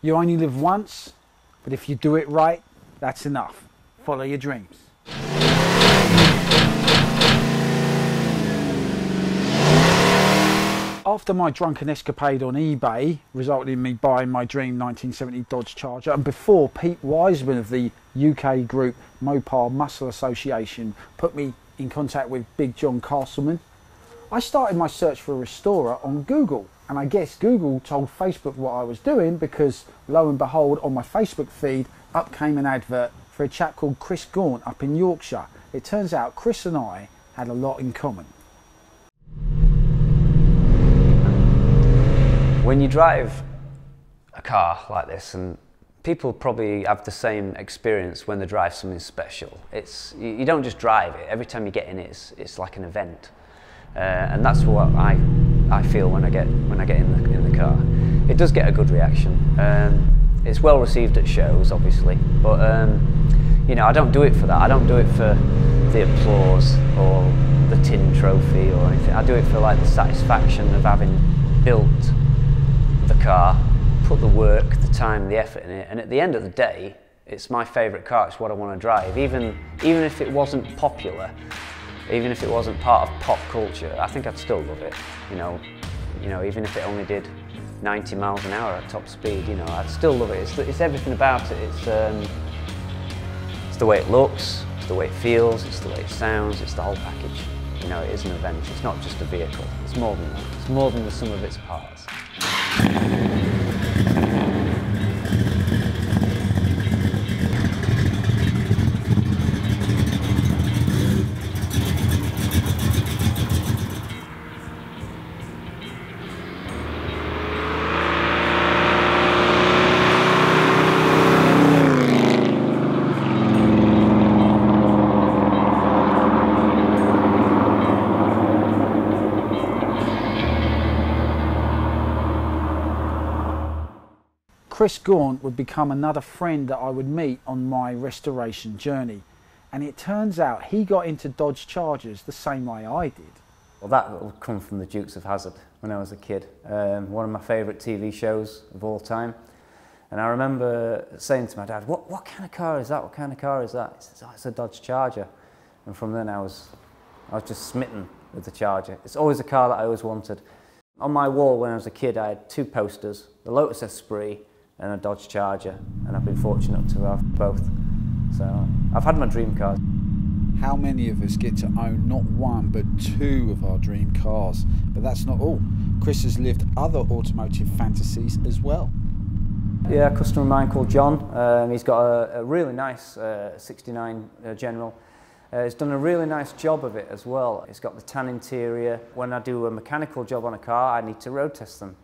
You only live once, but if you do it right, that's enough. Follow your dreams. After my drunken escapade on eBay resulted in me buying my dream 1970 Dodge Charger, and before Pete Wiseman of the UK group Mopar Muscle Association put me in contact with Big John Castleman, I started my search for a restorer on Google. And I guess Google told Facebook what I was doing, because lo and behold, on my Facebook feed up came an advert for a chap called Chris Gaunt up in Yorkshire. It turns out Chris and I had a lot in common. When you drive a car like this, and people probably have the same experience when they drive something special. You don't just drive it. Every time you get in it, it's like an event, and that's what I feel when I get in the car. It does get a good reaction. It's well received at shows, obviously, but you know, I don't do it for that. I don't do it for the applause or the tin trophy or anything. I do it for like the satisfaction of having built the car, put the work, the time, the effort in it, and at the end of the day, it's my favourite car. It's what I want to drive. Even if it wasn't popular, even if it wasn't part of pop culture, I think I'd still love it. You know, even if it only did 90 miles an hour at top speed, you know, I'd still love it. It's everything about it. It's the way it looks, it's the way it feels, it's the way it sounds, it's the whole package. You know, it is an event. It's not just a vehicle. It's more than that. It's more than the sum of its parts. Chris Gaunt would become another friend that I would meet on my restoration journey, and it turns out he got into Dodge Chargers the same way I did. Well, that would come from the Dukes of Hazzard when I was a kid. One of my favourite TV shows of all time. And I remember saying to my dad, what kind of car is that? What kind of car is that? He says, oh, it's a Dodge Charger. And from then I was just smitten with the Charger. It's always a car that I always wanted. On my wall when I was a kid, I had two posters, the Lotus Esprit and a Dodge Charger, and I've been fortunate to have both. So I've had my dream cars. How many of us get to own not one but two of our dream cars? But that's not all. Chris has lived other automotive fantasies as well. Yeah, a customer of mine called John. He's got a really nice 69 General. He's done a really nice job of it as well. It's got the tan interior. When I do a mechanical job on a car, I need to road test them.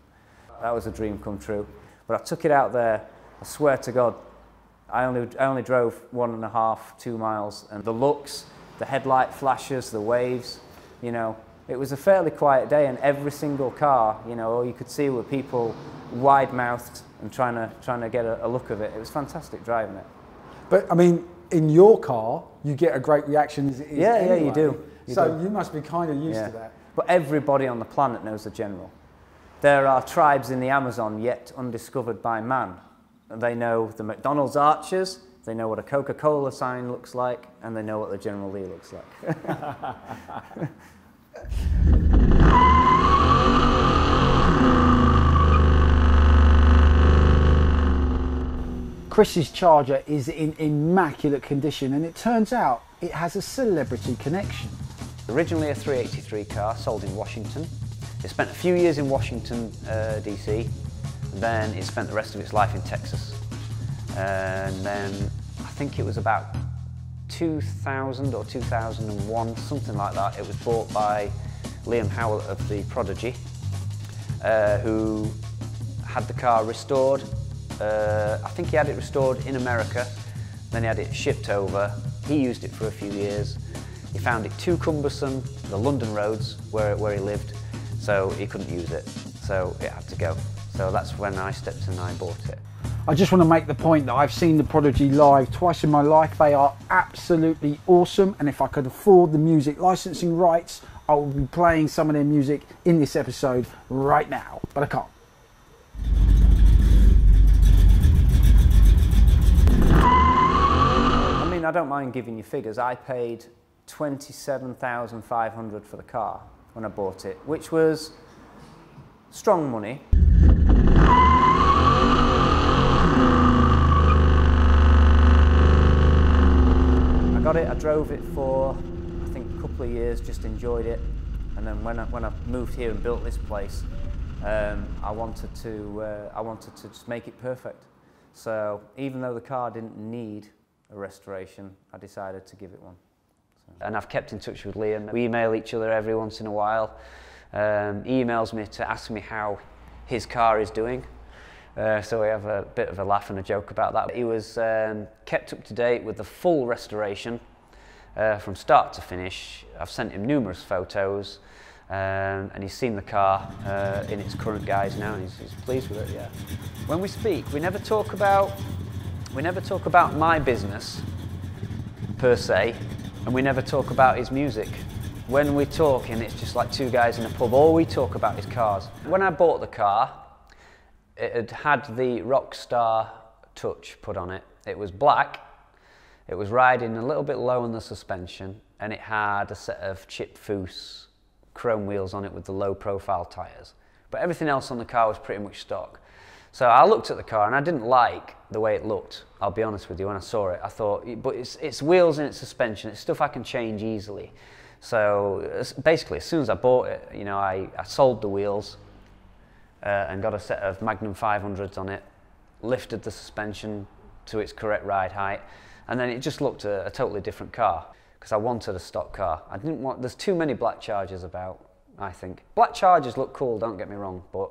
That was a dream come true. But I took it out there, I swear to God, I only drove 1.5, 2 miles, and the looks, the headlight flashes, the waves, you know, it was a fairly quiet day, and every single car, you know, all you could see were people wide-mouthed and trying to get a look of it. It was fantastic driving it. But I mean, in your car, you get a great reaction as it is anyway. Yeah, you do. You must be kind of used to that. But everybody on the planet knows the General. There are tribes in the Amazon yet undiscovered by man. They know the McDonald's arches, they know what a Coca-Cola sign looks like, and they know what the General Lee looks like. Chris's Charger is in immaculate condition, and it turns out it has a celebrity connection. Originally a 383 car sold in Washington. It spent a few years in Washington, DC, then it spent the rest of its life in Texas. And then I think it was about 2000 or 2001, something like that, it was bought by Liam Howlett of The Prodigy, who had the car restored. I think he had it restored in America, then he had it shipped over. He used it for a few years. He found it too cumbersome, the London roads where he lived, so he couldn't use it, so it had to go. So that's when I stepped in and I bought it. I just want to make the point that I've seen The Prodigy live twice in my life. They are absolutely awesome, and if I could afford the music licensing rights, I would be playing some of their music in this episode right now, but I can't. don't mind giving you figures. I paid $27,500 for the car when I bought it, which was strong money. I got it, I drove it for, I think, a couple of years, just enjoyed it. And then when I moved here and built this place, I wanted to just make it perfect. So even though the car didn't need a restoration, I decided to give it one. So. And I've kept in touch with Liam. We email each other every once in a while. He emails me to ask me how his car is doing. So we have a bit of a laugh and a joke about that. He was kept up to date with the full restoration from start to finish. I've sent him numerous photos. And he's seen the car in its current guise now, and he's pleased with it. Yeah. When we speak, we never talk about my business per se, and we never talk about his music. When we're talking, it's just like two guys in a pub. All we talk about is cars. When I bought the car, it had the Rockstar touch put on it. It was black. It was riding a little bit low on the suspension, and it had a set of chip foose chrome wheels on it with the low profile tyres. But everything else on the car was pretty much stock. So I looked at the car and I didn't like the way it looked, I'll be honest with you. When I saw it, I thought, but it's wheels and it's suspension, it's stuff I can change easily. So basically, as soon as I bought it, you know, I sold the wheels and got a set of Magnum 500s on it, lifted the suspension to its correct ride height, and then it just looked a totally different car. Because I wanted a stock car. I didn't want, there's too many black Chargers about, I think. Black Chargers look cool, don't get me wrong, but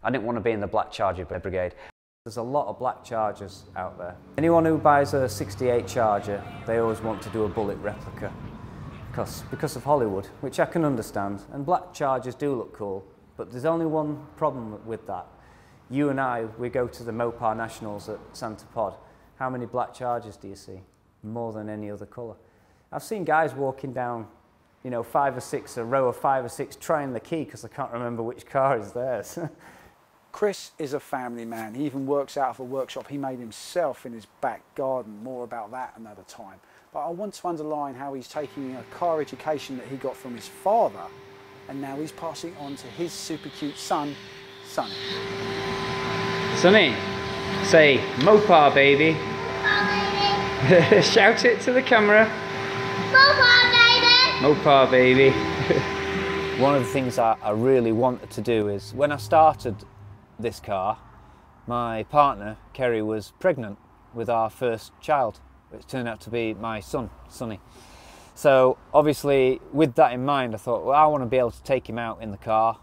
I didn't want to be in the black Charger brigade. There's a lot of black Chargers out there. Anyone who buys a 68 Charger, they always want to do a bullet replica because of Hollywood, which I can understand. And black Chargers do look cool, but there's only one problem with that. You and I, we go to the Mopar Nationals at Santa Pod. How many black Chargers do you see? More than any other colour. I've seen guys walking down, you know, 5 or 6, a row of 5 or 6, trying the key because I can't remember which car is theirs. Chris is a family man. He even works out of a workshop he made himself in his back garden. More about that another time. But I want to underline how he's taking a car education that he got from his father, and now he's passing on to his super cute son, Sonny. Sonny, say Mopar baby. Mopar baby. Shout it to the camera. Mopar baby. Mopar baby. One of the things I really wanted to do is, when I started this car, my partner, Kerry, was pregnant with our first child, which turned out to be my son, Sonny. So obviously, with that in mind, I thought, well, I want to be able to take him out in the car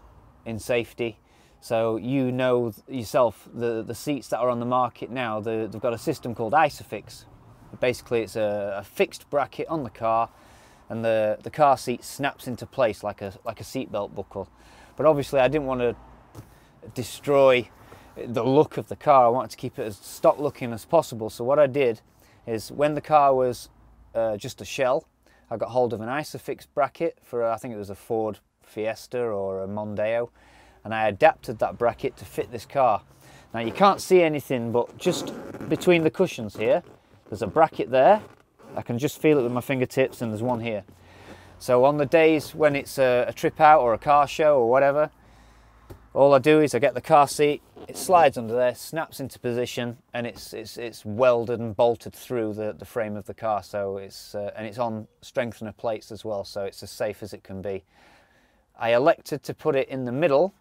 in safety. So you know yourself, the seats that are on the market now, they've got a system called Isofix. Basically, it's a fixed bracket on the car, and the car seat snaps into place like a seatbelt buckle. But obviously, I didn't want to destroy the look of the car. I wanted to keep it as stock looking as possible. So what I did is, when the car was just a shell, I got hold of an Isofix bracket for, I think it was a Ford Fiesta or a Mondeo, and I adapted that bracket to fit this car. Now you can't see anything, but just between the cushions here, there's a bracket there. I can just feel it with my fingertips, and there's one here. So on the days when it's a trip out or a car show or whatever, all I do is I get the car seat, it slides under there, snaps into position, and it's welded and bolted through the frame of the car. So and it's on strengthener plates as well, so it's as safe as it can be. I elected to put it in the middle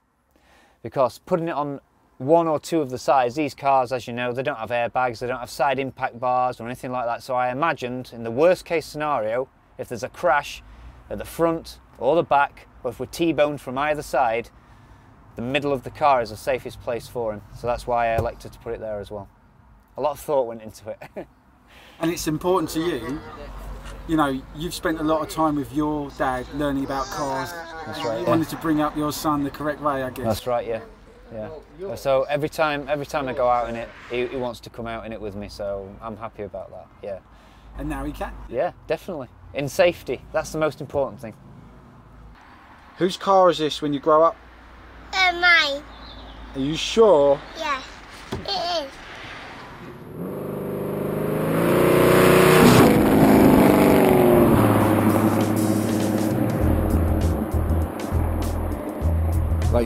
because putting it on one or two of the sides, these cars, as you know, they don't have airbags, they don't have side impact bars or anything like that. So I imagined, in the worst case scenario, if there's a crash at the front or the back, or if we're T-boned from either side, the middle of the car is the safest place for him. So that's why I elected to put it there as well. A lot of thought went into it. And it's important to you. You know, you've spent a lot of time with your dad learning about cars. That's right. You Yeah. wanted to bring up your son the correct way, I guess. That's right. Yeah. Yeah. So every time I go out in it, he wants to come out in it with me. So I'm happy about that. Yeah. And now he can. Yeah, definitely. In safety, that's the most important thing. Whose car is this when you grow up? Mine. Are you sure? Yes, it is.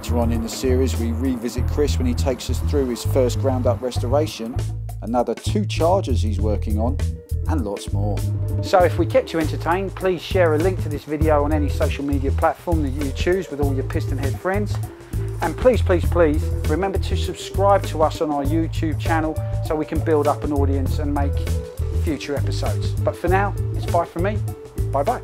Later on in the series, we revisit Chris when he takes us through his first ground up restoration, another 2 chargers he's working on, and lots more. So if we kept you entertained, please share a link to this video on any social media platform that you choose with all your piston head friends. And please, please, please remember to subscribe to us on our YouTube channel so we can build up an audience and make future episodes. But for now, it's bye from me. Bye bye.